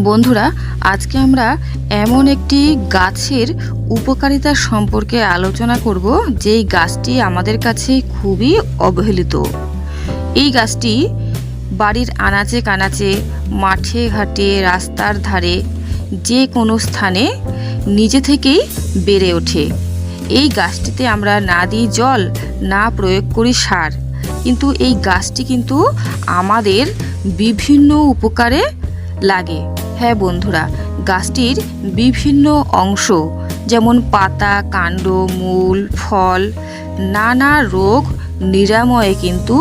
বন্ধুরা, আজকে আমরা এমন একটি গাছের উপকারিতা সম্পর্কে আলোচনা করব যেই গাছটি আমাদের কাছে খুবই অবহেলিত। এই গাছটি বাড়ির আনাচে কানাচে, মাঠে ঘাটে, রাস্তার ধারে যে কোনো স্থানে নিজে থেকেই বেড়ে ওঠে। এই গাছটিতে আমরা না দিই জল, না প্রয়োগ করি সার, কিন্তু এই গাছটি কিন্তু আমাদের বিভিন্ন উপকারে লাগে। হ্যাঁ বন্ধুরা, গাছটির বিভিন্ন অংশ যেমন পাতা, কাণ্ড, মূল, ফল নানা রোগ নিরাময়ে কিন্তু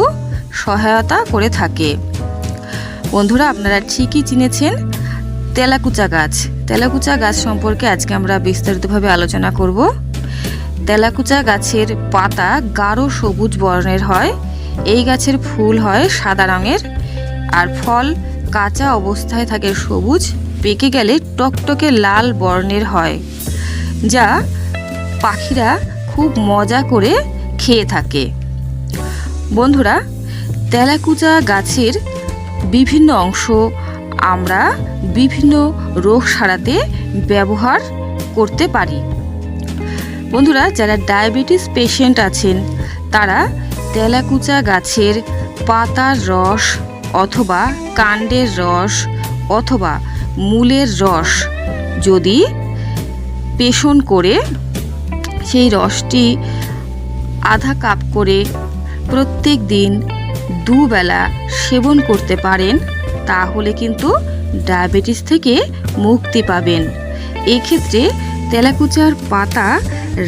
সহায়তা করে থাকে। বন্ধুরা, আপনারা ঠিকই চিনেছেন তেলাকুচা গাছ। তেলাকুচা গাছ সম্পর্কে আজকে আমরা বিস্তারিতভাবে আলোচনা করব। তেলাকুচা গাছের পাতা গাঢ় সবুজ বর্ণের হয়। এই গাছের ফুল হয় সাদা রঙের, আর ফল কাঁচা অবস্থায় থাকে সবুজ, পেকে গেলে টকটকে লাল বর্ণের হয়, যা পাখিরা খুব মজা করে খেয়ে থাকে। বন্ধুরা, তেলাকুচা গাছের বিভিন্ন অংশ আমরা বিভিন্ন রোগ সারাতে ব্যবহার করতে পারি। বন্ধুরা, যারা ডায়াবেটিস পেশেন্ট আছেন তারা তেলাকুচা গাছের পাতার রস অথবা কাণ্ডের রস অথবা মূলের রস যদি পেষণ করে সেই রসটি আধা কাপ করে প্রত্যেক দিন দুবেলা সেবন করতে পারেন, তাহলে কিন্তু ডায়াবেটিস থেকে মুক্তি পাবেন। এক্ষেত্রে তেলাকুচার পাতা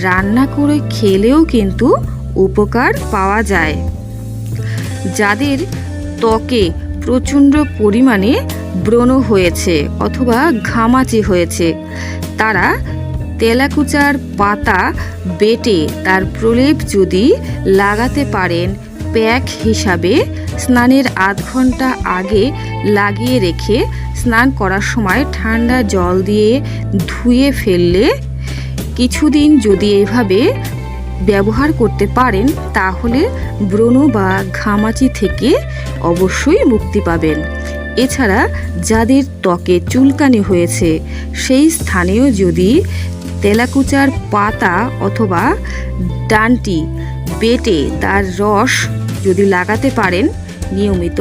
রান্না করে খেলেও কিন্তু উপকার পাওয়া যায়। যাদের ত্বকে প্রচণ্ড পরিমাণে ব্রণ হয়েছে অথবা ঘামাচি হয়েছে, তারা তেলাকুচার পাতা বেটে তার প্রলেপ যদি লাগাতে পারেন, প্যাক হিসাবে স্নানের আধ ঘন্টা আগে লাগিয়ে রেখে স্নান করার সময় ঠান্ডা জল দিয়ে ধুয়ে ফেললে কিছুদিন যদি এভাবে ব্যবহার করতে পারেন, তাহলে ব্রণ বা ঘামাচি থেকে অবশ্যই মুক্তি পাবেন। এছাড়া যাদের ত্বকে চুলকানি হয়েছে, সেই স্থানেও যদি তেলাকুচার পাতা অথবা ডাঁটি বেটে তার রস যদি লাগাতে পারেন নিয়মিত,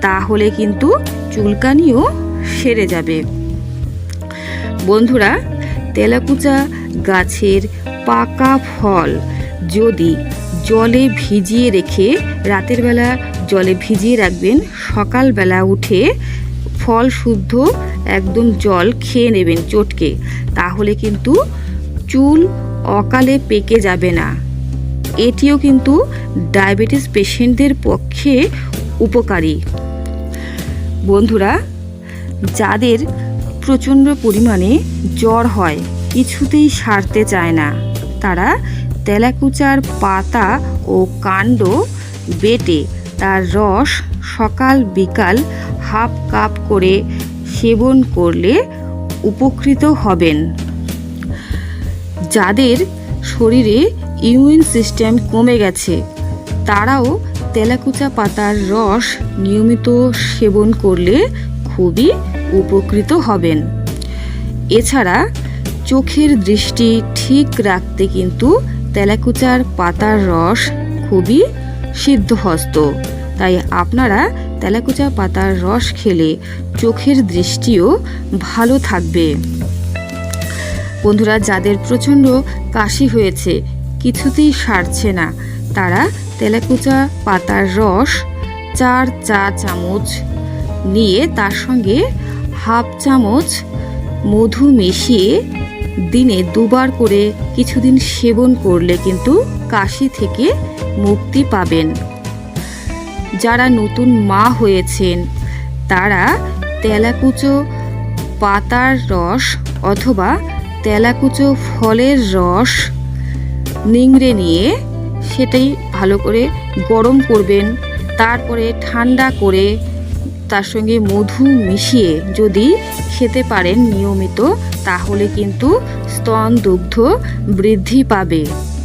তাহলে কিন্তু চুলকানিও সেরে যাবে। বন্ধুরা, তেলাকুচা গাছের পাকা ফল যদি জলে ভিজিয়ে রেখে রাতের বেলা জলে ভিজিয়ে রাখবেন, সকালবেলা উঠে ফল শুদ্ধ একদম জল খেয়ে নেবেন চটকে, তাহলে কিন্তু চুল অকালে পেকে যাবে না। এটিও কিন্তু ডায়াবেটিস পেশেন্টদের পক্ষে উপকারী। বন্ধুরা, যাদের প্রচণ্ড পরিমাণে জ্বর হয়, কিছুতেই সারতে চায় না, তারা তেলাকুচার পাতা ও কাণ্ড বেটে তার রস সকাল বিকাল হাফ কাপ করে সেবন করলে উপকৃত হবেন। যাদের শরীরে ইমিউন সিস্টেম কমে গেছে, তারাও তেলাকুচা পাতার রস নিয়মিত সেবন করলে খুবই উপকৃত হবেন। এছাড়া চোখের দৃষ্টি ঠিক রাখতে কিন্তু তেলাকুচার পাতার রস খুবই সিদ্ধহস্ত। তাই আপনারা তেলাকুচা পাতার রস খেলে চোখের দৃষ্টিও ভালো থাকবে। বন্ধুরা, যাদের প্রচণ্ড কাশি হয়েছে, কিছুতেই সারছে না, তারা তেলাকুচা পাতার রস 4 চা চামচ নিয়ে তার সঙ্গে হাফ চামচ মধু মিশিয়ে দিনে 2 বার করে কিছুদিন সেবন করলে কিন্তু কাশি থেকে মুক্তি পাবেন। যারা নতুন মা হয়েছেন, তারা তেলাকুচো পাতার রস অথবা তেলাকুচো ফলের রস নিংড়ে নিয়ে সেটাই ভালো করে গরম করবেন, তারপরে ঠান্ডা করে তার সঙ্গে মধু মিশিয়ে যদি খেতে পারেন নিয়মিত, তাহলে কিন্তু স্তন দুগ্ধ বৃদ্ধি পাবে।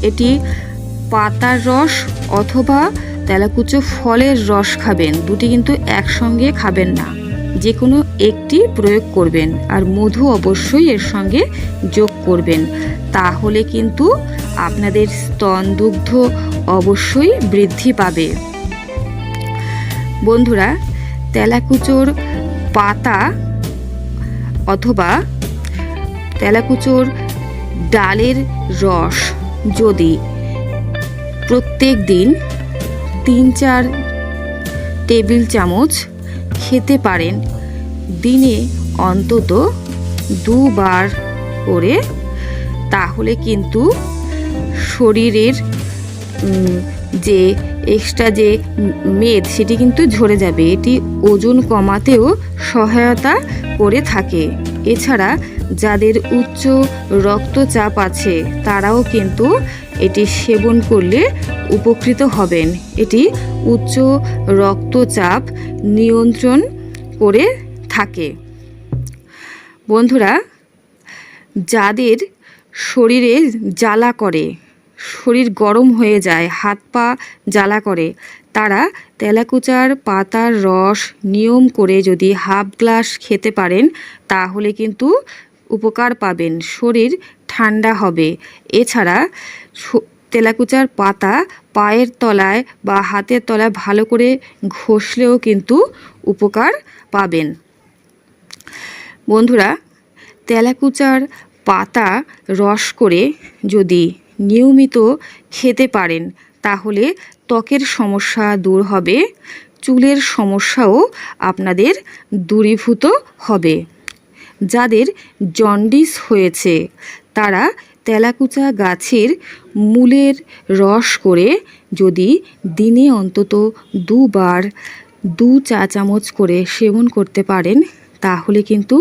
এটি পাতার রস অথবা তেলাকুচো ফলের রস খাবেন, দুটি কিন্তু একসঙ্গে খাবেন না। যে কোনো একটি প্রয়োগ করবেন, আর মধু অবশ্যই এর সঙ্গে যোগ করবেন। তাহলে কিন্তু আপনাদের স্তনদুগ্ধ অবশ্যই বৃদ্ধি পাবে। বন্ধুরা, তেলাকুচোর পাতা অথবা তেলাকুচোর ডালের রস যদি প্রত্যেক দিন 3-4 টেবিল চামচ খেতে পারেন, দিনে অন্তত 2 বার করে, তাহলে কিন্তু শরীরের যে এক্সট্রা যে মেদ সেটি কিন্তু ঝরে যাবে। এটি ওজন কমাতেও সহায়তা করে থাকে। এছাড়া যাদের উচ্চ রক্তচাপ আছে তারাও কিন্তু এটি সেবন করলে উপকৃত হবেন। এটি উচ্চ রক্তচাপ নিয়ন্ত্রণ করে থাকে। বন্ধুরা, যাদের শরীরে জ্বালা করে, শরীর গরম হয়ে যায়, হাত পা জ্বালা করে, তারা তেলাকুচার পাতার রস নিয়ম করে যদি হাফ গ্লাস খেতে পারেন, তাহলে কিন্তু উপকার পাবেন, শরীর ঠান্ডা হবে। এছাড়া তেলাকুচার পাতা পায়ের তলায় বা হাতের তলায় ভালো করে ঘষলেও কিন্তু উপকার পাবেন। বন্ধুরা, তেলাকুচার পাতা রস করে যদি নিয়মিত খেতে পারেন, তাহলে ত্বকের সমস্যা দূর হবে, চুলের সমস্যাও আপনাদের দূরীভূত হবে। যাদের জন্ডিস হয়েছে তারা তেলাকুচা গাছের মূলের রস করে যদি দিনে অন্তত 2 বার 2 চা চামচ করে সেবন করতে পারেন, তাহলে কিন্তু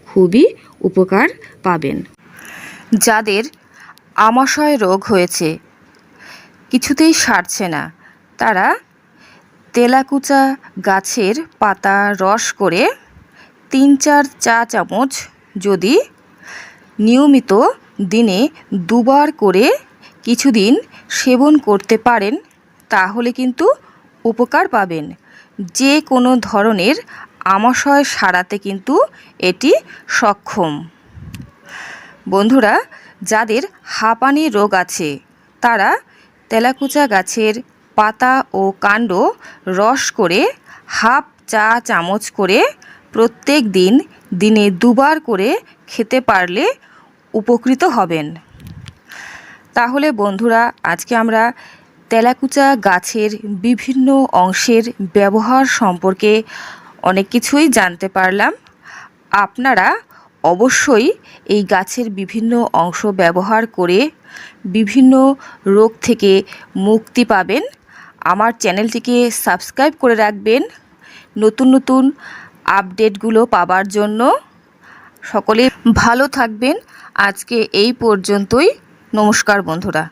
খুবই উপকার পাবেন। যাদের আমাশয় রোগ হয়েছে, কিছুতেই সারছে না, তারা তেলাকুচা গাছের পাতা রস করে 3-4 চা চামচ যদি নিয়মিত দিনে 2 বার করে কিছুদিন সেবন করতে পারেন, তাহলে কিন্তু উপকার পাবেন। যে কোনো ধরনের আমাশয় সারাতে কিন্তু এটি সক্ষম। বন্ধুরা, যাদের হাঁপানি রোগ আছে তারা তেলাকুচা গাছের পাতা ও কাণ্ড রস করে হাফ চা চামচ করে প্রত্যেক দিন দিনে 2 বার করে খেতে পারলে উপকৃত হবেন। তাহলে বন্ধুরা, আজকে আমরা তেলাকুচা গাছের বিভিন্ন অংশের ব্যবহার সম্পর্কে অনেক কিছুই জানতে পারলাম। আপনারা অবশ্যই এই গাছের বিভিন্ন অংশ ব্যবহার করে বিভিন্ন রোগ থেকে মুক্তি পাবেন। আমার চ্যানেলটিকে সাবস্ক্রাইব করে রাখবেন নতুন নতুন আপডেটগুলো পাবার জন্য। সকলে ভালো থাকবেন। আজকে এই পর্যন্তই। নমস্কার বন্ধুরা।